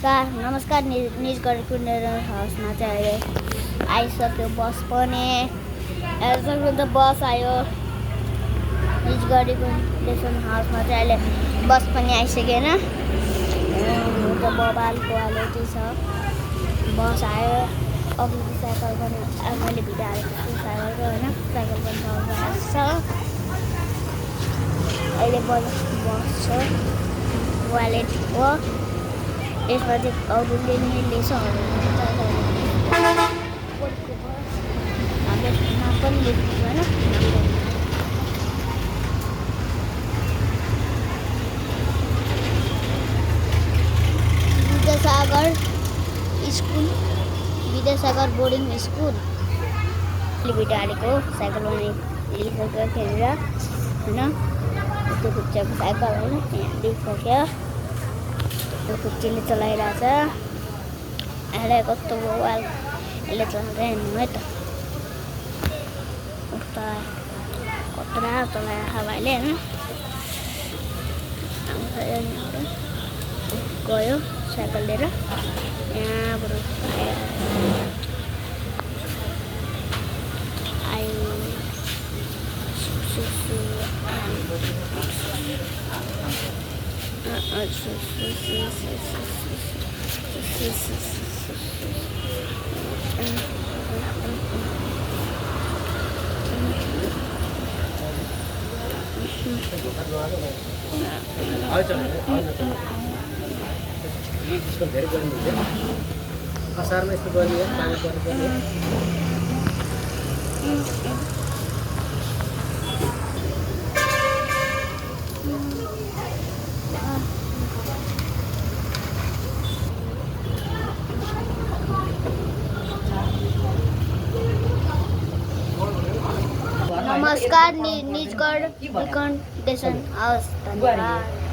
नमस्कार निजगढ कुण्डर हाउसमा चाहिँ अहिले आइसक्यो बस पनि हेर्न सक्नुहुन्छ बस आयो निजगढ कुण्डेसन हाउसमा चाहिँ अहिले बस पनि आइसक्यो होइन बबालको हालत छ बस आयो अघि साइकल पनि मैले भिडियो हालेको छु साइकलको होइन साइकल पनि चलाउँछ अहिले बस छ वालेट हो यसमा चाहिँ अरूले नै लेख्छ नाम पनि लेख्छु होइन Vidyasagar school Vidyasagar boarding school video हालेको साइकल पनि लिइसक्यो त्यहाँनिर होइन त्यो खुट्टाको साइकल होइन यहाँ लिइसक्यो त्यो खुट्टीले चलाइरहेछ यसलाई कस्तो बवाल यसले चलाउँछ हेर्नु है त कत्रा चलाइरहेको भाइले होइन गयो साइकल लिएर यहाँबाट आयो इसको धेरै गर्नु हुन्छ असारमा यस्तो गर्ने पानी पर्नुपर्ने नमस्कार निजगढ कुण्डेसन हाउस धन्यवाद।